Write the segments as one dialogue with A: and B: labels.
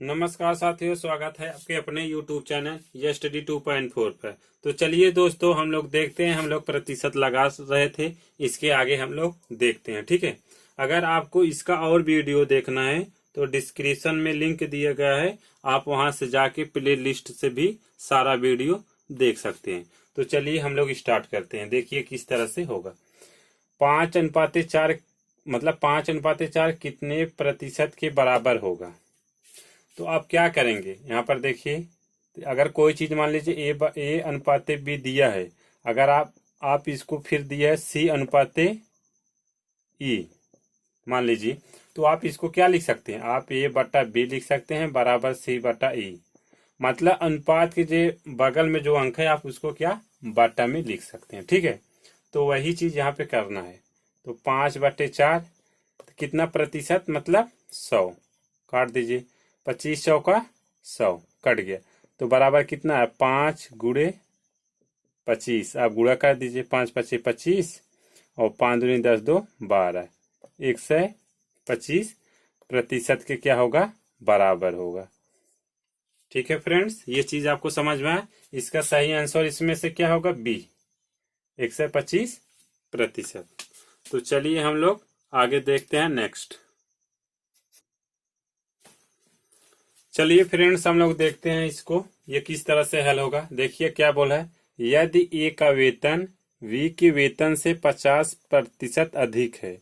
A: नमस्कार साथियों, स्वागत है आपके अपने YouTube चैनल ये स्टडी 2.4 पर। तो चलिए दोस्तों, हम लोग देखते हैं। हम लोग प्रतिशत लगा रहे थे, इसके आगे हम लोग देखते हैं। ठीक है, अगर आपको इसका और वीडियो देखना है तो डिस्क्रिप्शन में लिंक दिया गया है, आप वहां से जाके प्ले लिस्ट से भी सारा वीडियो देख सकते हैं। तो चलिए हम लोग स्टार्ट करते हैं। देखिए किस तरह से होगा। 5:4 मतलब 5:4 कितने प्रतिशत के बराबर होगा। तो आप क्या करेंगे, यहाँ पर देखिए, अगर कोई चीज मान लीजिए ए अनुपाते बी दिया है, अगर आप इसको फिर दिया है सी अनुपाते ई मान लीजिए, तो आप इसको क्या लिख सकते हैं, आप ए बटा बी लिख सकते हैं बराबर सी बटा ई। मतलब अनुपात के जो बगल में जो अंक है आप उसको क्या बटा में लिख सकते हैं। ठीक है, तो वही चीज यहाँ पे करना है। तो 5/4 कितना प्रतिशत, मतलब 100। काट दीजिए, 25 चौका 100 कट गया, तो बराबर कितना है 5×25। आप गुणा कर दीजिए, 5×5 = 25 और 5×2 = 10, 2 = 12। 125 प्रतिशत के क्या होगा, बराबर होगा। ठीक है फ्रेंड्स, ये चीज आपको समझ में आया। इसका सही आंसर इसमें से क्या होगा, बी, 125 प्रतिशत। तो चलिए हम लोग आगे देखते हैं नेक्स्ट। चलिए फ्रेंड्स, हम लोग देखते हैं इसको, ये किस तरह से हल होगा। देखिए क्या बोला है, यदि ए का वेतन बी के वेतन से 50% अधिक है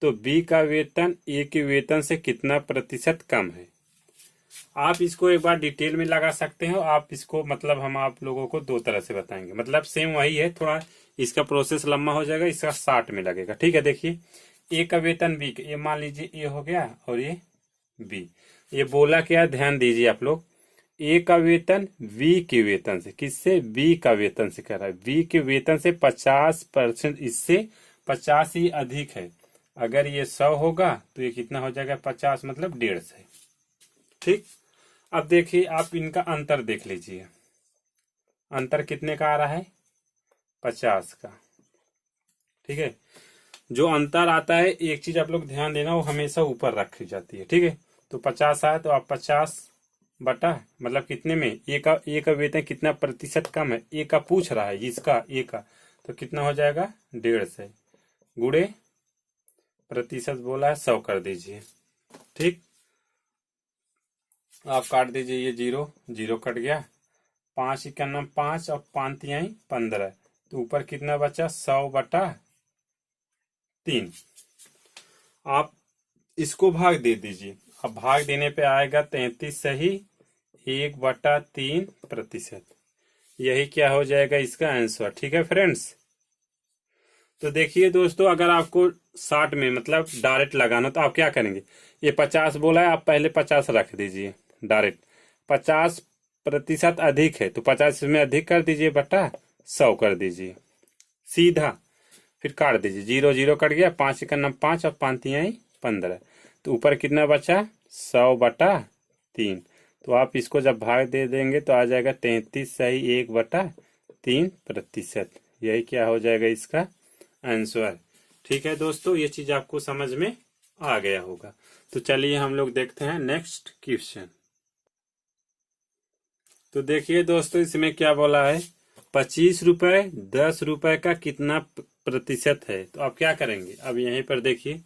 A: तो बी का वेतन ए के वेतन से कितना प्रतिशत कम है। आप इसको एक बार डिटेल में लगा सकते हो। आप इसको मतलब हम आप लोगों को दो तरह से बताएंगे, मतलब सेम वही है, थोड़ा इसका प्रोसेस लंबा हो जाएगा, इसका 60 में लगेगा। ठीक है, देखिए ए का वेतन बी, ये मान लीजिए ए हो गया और ये बी। ये बोला क्या, ध्यान दीजिए आप लोग, ए का वेतन बी के वेतन से, किससे, बी का वेतन से कर रहा है, बी के वेतन से 50%, इससे 50 ही अधिक है। अगर ये 100 होगा तो ये कितना हो जाएगा, 50 मतलब 150। ठीक, अब देखिए आप इनका अंतर देख लीजिए, अंतर कितने का आ रहा है, 50 का। ठीक है, जो अंतर आता है, एक चीज आप लोग ध्यान देना, वो हमेशा ऊपर रखी जाती है। ठीक है, तो 50 आए तो आप 50 बटा, मतलब कितने में, ए का वेतन कितना प्रतिशत कम है, ए का पूछ रहा है, इसका ए का, तो कितना हो जाएगा 150 गुणे प्रतिशत बोला है 100 कर दीजिए। ठीक, आप काट दीजिए, ये 0 0 कट गया, 5 × 9 5 और 5 × 3 15, तो ऊपर कितना बचा 100/3। आप इसको भाग दे दीजिए, अब भाग देने पे आएगा 33 सही 1/3 प्रतिशत। यही क्या हो जाएगा इसका आंसर। ठीक है फ्रेंड्स, तो देखिए दोस्तों, अगर आपको 60 में मतलब डायरेक्ट लगाना तो आप क्या करेंगे, ये 50 बोला है, आप पहले 50 रख दीजिए डायरेक्ट। 50% अधिक है तो 50 में अधिक कर दीजिए बटा 100 कर दीजिए सीधा, फिर काट दीजिए, 0 0 कट गया, 5 × 9 5 और 5 × 3 15, तो ऊपर कितना बचा 100/3। तो आप इसको जब भाग दे देंगे तो आ जाएगा 33 सही 1/3 प्रतिशत। यही क्या हो जाएगा इसका आंसर। ठीक है दोस्तों, ये चीज आपको समझ में आ गया होगा। तो चलिए हम लोग देखते हैं नेक्स्ट क्वेश्चन। तो देखिए दोस्तों, इसमें क्या बोला है, 25 रुपए 10 रुपए का कितना प्रतिशत है। तो आप क्या करेंगे, अब यहीं पर देखिए,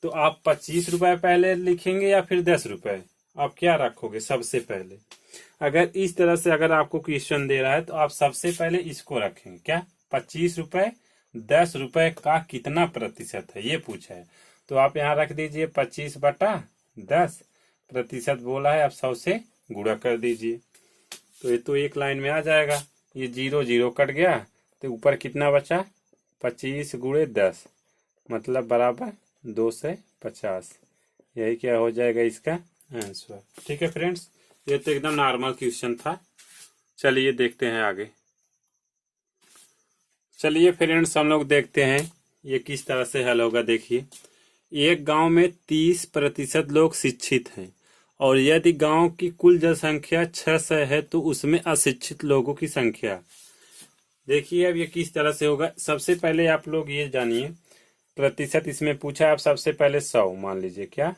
A: तो आप 25 रुपए पहले लिखेंगे या फिर 10 रुपए, आप क्या रखोगे सबसे पहले। अगर इस तरह से अगर आपको क्वेश्चन दे रहा है तो आप सबसे पहले इसको रखेंगे, क्या 25 रुपए 10 रुपए का कितना प्रतिशत है, ये पूछा है। तो आप यहाँ रख दीजिए 25/10 प्रतिशत बोला है, आप 100 से गुणा कर दीजिए, तो ये तो एक लाइन में आ जाएगा। ये 0 0 कट गया, तो ऊपर कितना बचा 25 × 10 मतलब बराबर 250। यही क्या हो जाएगा इसका आंसर। ठीक है फ्रेंड्स, ये तो एकदम नॉर्मल क्वेश्चन था। चलिए देखते हैं आगे। चलिए फ्रेंड्स, हम लोग देखते हैं ये किस तरह से हल होगा। देखिए, एक गांव में 30% लोग शिक्षित हैं और यदि गांव की कुल जनसंख्या 600 है तो उसमें अशिक्षित लोगों की संख्या। देखिए अब ये किस तरह से होगा। सबसे पहले आप लोग ये जानिए, प्रतिशत इसमें पूछा, आप सबसे पहले 100 मान लीजिए, क्या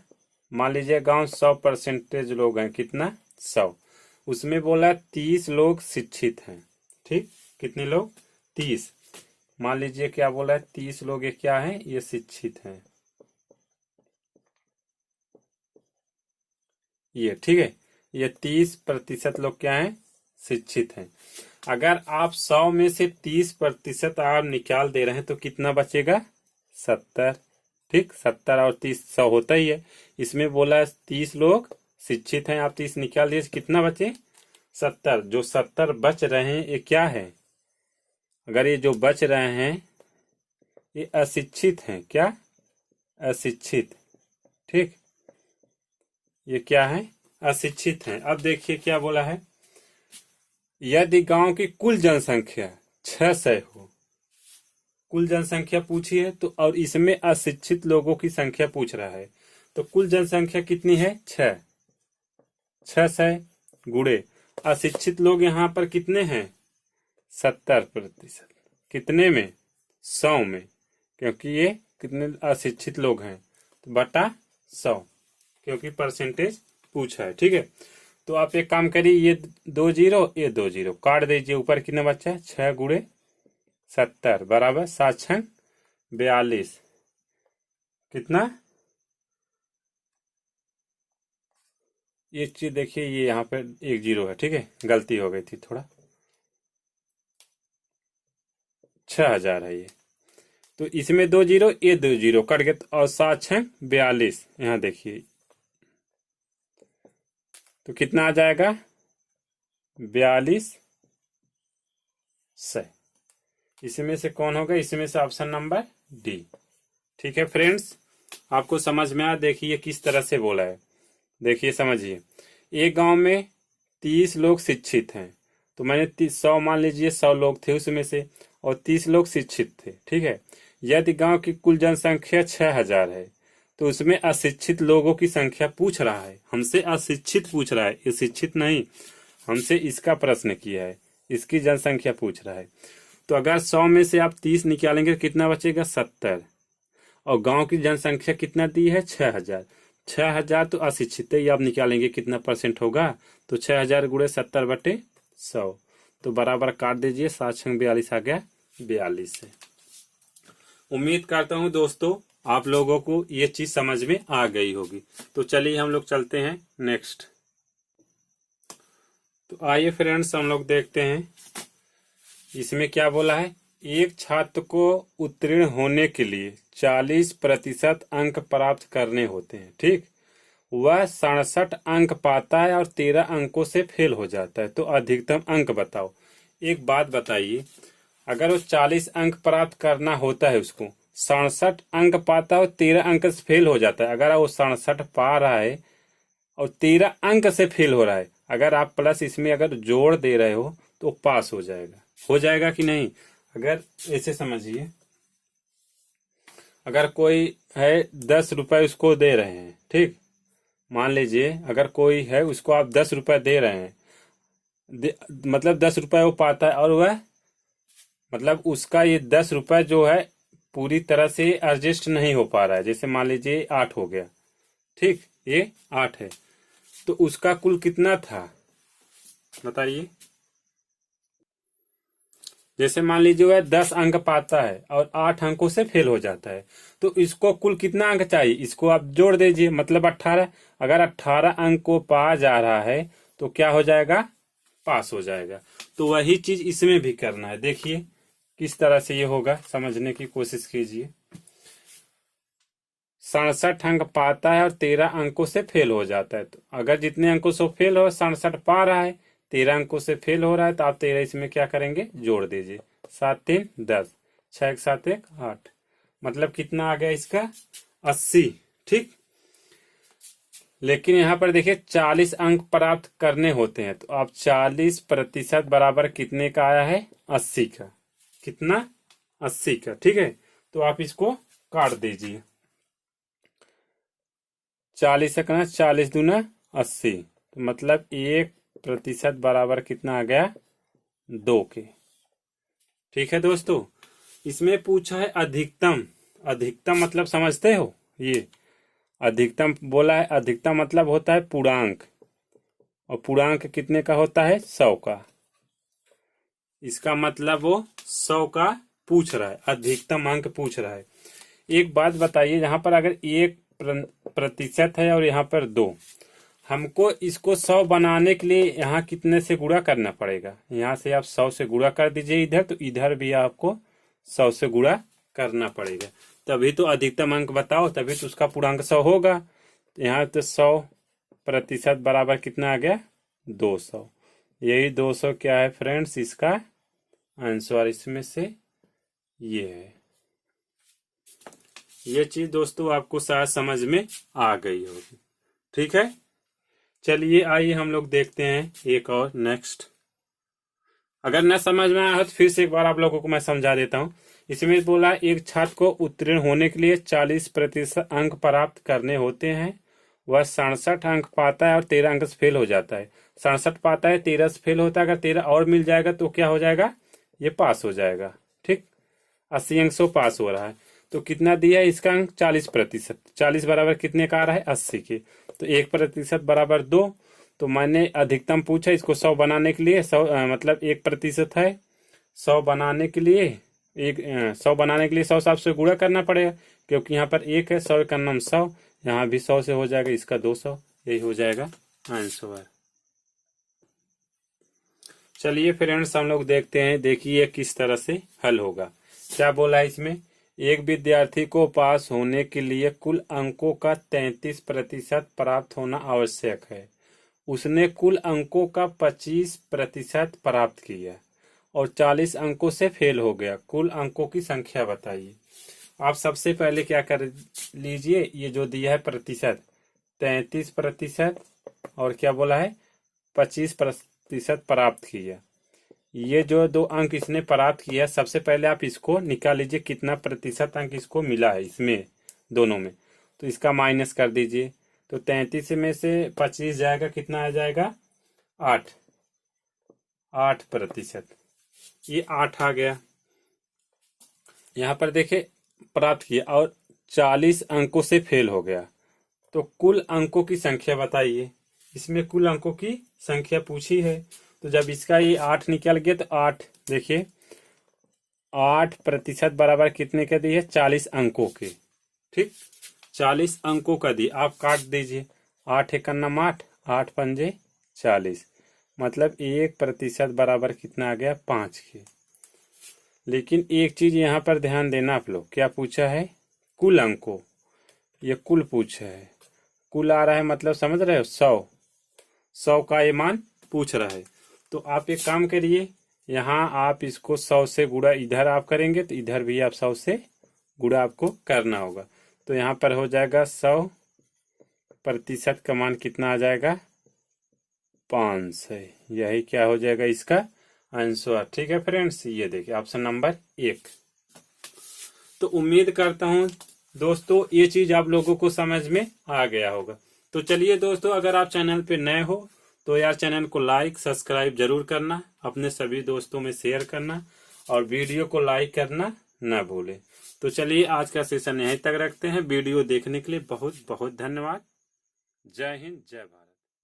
A: मान लीजिए गांव 100% लोग हैं, कितना 100, उसमें बोला 30 लोग शिक्षित हैं। ठीक, कितने लोग 30, मान लीजिए क्या बोला है 30 लोग ये क्या है, ये शिक्षित हैं, ये ठीक है, ये 30% लोग क्या हैं, शिक्षित हैं। अगर आप 100 में से 30% आप निकाल दे रहे हैं तो कितना बचेगा, 70। ठीक, 70 और 30 100 होता ही है। इसमें बोला है 30 लोग शिक्षित हैं, आप 30 निकाल दिए, कितना बचे, 70। जो 70 बच रहे हैं ये क्या है, अगर ये जो बच रहे हैं ये अशिक्षित हैं, क्या, अशिक्षित। ठीक, ये क्या है, अशिक्षित हैं। अब देखिए क्या बोला है, यदि गांव की कुल जनसंख्या 600 हो, कुल जनसंख्या पूछी है तो, और इसमें अशिक्षित लोगों की संख्या पूछ रहा है, तो कुल जनसंख्या कितनी है, 6, 600 गुणे अशिक्षित लोग यहाँ पर कितने हैं, 70%, कितने में, 100 में, क्योंकि ये कितने अशिक्षित लोग हैं, तो बटा 100, क्योंकि परसेंटेज पूछा है। ठीक है, तो आप एक काम करिए, ये 2 जीरो, ये 2 जीरो काट दीजिए, ऊपर कितना बचा है, 6 गुणे 70 बराबर 7 छंग 42, कितना, ये चीज देखिए, ये यहाँ पे 1 जीरो है, ठीक है, गलती हो गई थी थोड़ा, 6000 है ये, तो इसमें 2 जीरो, ये 2 जीरो कट गए, और 7 छंग 42, यहाँ देखिए तो कितना आ जाएगा, 42 सही। इसमें से कौन होगा, इसमें से ऑप्शन नंबर डी। ठीक है फ्रेंड्स, आपको समझ में आया, देखिए किस तरह से बोला है, देखिए समझिए, एक गांव में 30 लोग शिक्षित हैं, तो मैंने 100 मान लीजिए 100 लोग थे उसमें से, और 30 लोग शिक्षित थे। ठीक है, यदि गांव की कुल जनसंख्या 6000 है, तो उसमें अशिक्षित लोगों की संख्या पूछ रहा है, हमसे अशिक्षित पूछ रहा है, ये शिक्षित नहीं, हमसे इसका प्रश्न किया है, इसकी जनसंख्या पूछ रहा है। तो अगर 100 में से आप 30 निकालेंगे कितना बचेगा, 70, और गांव की जनसंख्या कितना दी है, 6000, 6000 तो अशिक्षित है, ये आप निकालेंगे कितना परसेंट होगा, तो 6000 गुणे 70 बटे 100, तो बराबर काट दीजिए, 7 छंग 42 आ गया 42 से। उम्मीद करता हूं दोस्तों आप लोगों को ये चीज समझ में आ गई होगी। तो चलिए हम लोग चलते हैं नेक्स्ट। तो आइए फ्रेंड्स हम लोग देखते हैं इसमें क्या बोला है, एक छात्र को उत्तीर्ण होने के लिए 40% अंक प्राप्त करने होते हैं। ठीक, वह 67 अंक पाता है और 13 अंकों से फेल हो जाता है, तो अधिकतम अंक बताओ। एक बात बताइए, अगर वो 40 अंक प्राप्त करना होता है, उसको 67 अंक पाता है और 13 अंक से फेल हो जाता है, अगर वो 67 पा रहा है और 13 अंक से फेल हो रहा है, अगर आप प्लस इसमें अगर जोड़ दे रहे हो तो पास हो जाएगा कि नहीं। अगर ऐसे समझिए, अगर कोई है 10 रुपए उसको दे रहे हैं, ठीक, मान लीजिए अगर कोई है उसको आप 10 रुपए दे रहे हैं, मतलब 10 रुपए वो पाता है, और वह मतलब उसका ये 10 रुपए जो है पूरी तरह से एडजस्ट नहीं हो पा रहा है, जैसे मान लीजिए 8 हो गया, ठीक, ये 8 है, तो उसका कुल कितना था बताइए। जैसे मान लीजिए वह 10 अंक पाता है और 8 अंकों से फेल हो जाता है, तो इसको कुल कितना अंक चाहिए, इसको आप जोड़ दीजिए, मतलब 18। अगर 18 अंक को पा जा रहा है तो क्या हो जाएगा, पास हो जाएगा। तो वही चीज इसमें भी करना है, देखिए किस तरह से ये होगा, समझने की कोशिश कीजिए। 67 अंक पाता है और 13 अंकों से फेल हो जाता है, तो अगर जितने अंकों से फेल हो, 67 पा रहा है, 13 अंकों से फेल हो रहा है, तो आप 13 इसमें क्या करेंगे, जोड़ दीजिए, 7 3 10, 6 1 7 1 8, मतलब कितना आ गया इसका, 80। ठीक, लेकिन यहाँ पर देखिए 40 अंक प्राप्त करने होते हैं, तो आप 40% बराबर कितने का आया है, 80 का, कितना, 80 का। ठीक है, तो आप इसको काट दीजिए, 40 से करना, 40 दूना 80, तो मतलब 1% बराबर कितना आ गया, 2 के। ठीक है दोस्तों, इसमें पूछा है अधिकतम, अधिकतम मतलब समझते हो, ये अधिकतम बोला है, अधिकतम मतलब होता है पूर्णांक, और पूर्णांक कितने का होता है? 100 का। इसका मतलब वो 100 का पूछ रहा है, अधिकतम अंक पूछ रहा है। एक बात बताइए, यहाँ पर अगर 1% है और यहाँ पर 2, हमको इसको 100 बनाने के लिए यहाँ कितने से गुणा करना पड़ेगा? यहाँ से आप 100 से गुणा कर दीजिए इधर, तो इधर भी आपको 100 से गुणा करना पड़ेगा, तभी तो अधिकतम अंक बताओ, तभी तो उसका पूर्णांक 100 होगा। यहाँ तो 100% बराबर कितना आ गया? 200। यही 200 क्या है फ्रेंड्स? इसका आंसर इसमें से ये है। ये चीज दोस्तों आपको शायद समझ में आ गई होगी। ठीक है, चलिए आइए हम लोग देखते हैं एक और नेक्स्ट। अगर न समझ में आया हो तो फिर से एक बार आप लोगों को मैं समझा देता हूँ। इसमें बोला एक छात्र को उत्तीर्ण होने के लिए 40% अंक प्राप्त करने होते हैं, वह 67 अंक पाता है और 13 अंक से फेल हो जाता है। 67 पाता है, 13 से फेल होता है, अगर 13 और मिल जाएगा तो क्या हो जाएगा? ये पास हो जाएगा। ठीक, 80 अंक से पास हो रहा है। तो कितना दिया है इसका अंक? 40%। 40 बराबर कितने का आ रहा है? 80 के। तो 1% बराबर 2। तो मैंने अधिकतम पूछा, इसको 100 बनाने के लिए 100 मतलब 1% है। 100 बनाने के लिए 100 से आपसे गुणा करना पड़ेगा, क्योंकि यहाँ पर 1 है, 100 का नाम 100, यहाँ भी 100 से हो जाएगा, इसका 200। यही हो जाएगा आंसर। चलिए फ्रेंड्स हम लोग देखते हैं, देखिए किस तरह से हल होगा। क्या बोला है इसमें? एक विद्यार्थी को पास होने के लिए कुल अंकों का 33% प्राप्त होना आवश्यक है। उसने कुल अंकों का 25% प्राप्त किया और 40 अंकों से फेल हो गया। कुल अंकों की संख्या बताइए। आप सबसे पहले क्या कर लीजिए, ये जो दिया है प्रतिशत, 33% और क्या बोला है? 25% प्राप्त किया। ये जो 2 अंक इसने प्राप्त किया, सबसे पहले आप इसको निकाल लीजिए, कितना प्रतिशत अंक इसको मिला है इसमें दोनों में। तो इसका माइनस कर दीजिए, तो 33 में से 25 जाएगा, कितना आ जाएगा? 8%। ये 8 आ गया। यहाँ पर देखे प्राप्त किया और 40 अंकों से फेल हो गया। तो कुल अंकों की संख्या बताइए। इसमें कुल अंकों की संख्या पूछी है, तो जब इसका ये 8 निकल गया तो 8 देखिए, 8% बराबर कितने के दिए? 40 अंकों के। ठीक, 40 अंकों का दिए, आप काट दीजिए। 8 एक नाम 8, 8 पंजे 40, मतलब 1% बराबर कितना आ गया? 5 के। लेकिन एक चीज यहाँ पर ध्यान देना आप लोग, क्या पूछा है? कुल अंकों, ये कुल पूछा है, कुल आ रहा है, मतलब समझ रहे हो? 100 का ये मान पूछ रहा है। तो आप एक काम करिए, यहाँ आप इसको 100 से गुणा इधर आप करेंगे, तो इधर भी आप 100 से गुणा आपको करना होगा। तो यहाँ पर हो जाएगा 100% का मान कितना आ जाएगा? 5 है। यही क्या हो जाएगा इसका आंसर। ठीक है फ्रेंड्स, ये देखिए ऑप्शन नंबर 1। तो उम्मीद करता हूँ दोस्तों ये चीज आप लोगों को समझ में आ गया होगा। तो चलिए दोस्तों, अगर आप चैनल पे नए हो तो यार चैनल को लाइक सब्सक्राइब जरूर करना, अपने सभी दोस्तों में शेयर करना और वीडियो को लाइक करना ना भूलें। तो चलिए आज का सेशन यहीं तक रखते हैं। वीडियो देखने के लिए बहुत बहुत धन्यवाद। जय हिंद, जय भारत।